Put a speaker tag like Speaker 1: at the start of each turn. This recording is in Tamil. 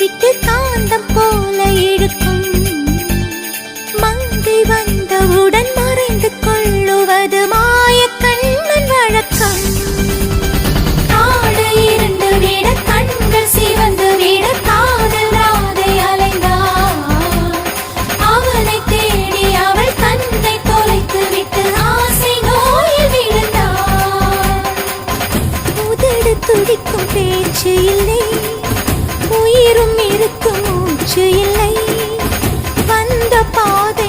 Speaker 1: விட்டு காந்தம் போல இழுக்கும். மங்கை வந்தவுடன் மறைந்து கொள்ளுவது மாயக்கண்ணன் வழக்கம். காடு இருண்டு விட கண்கள் சிவந்து விட காதல் ராதை அலைந்தாள். அவனை தேடி அவள் தன்னை தொலைத்து விட்டு ஆசை நோயில் விழுந்தாள். உதடு துடிக்கும் பேச்சு இல்லை, உயிரும் இருக்கும் மூச்சு இல்லை. வந்த பாதை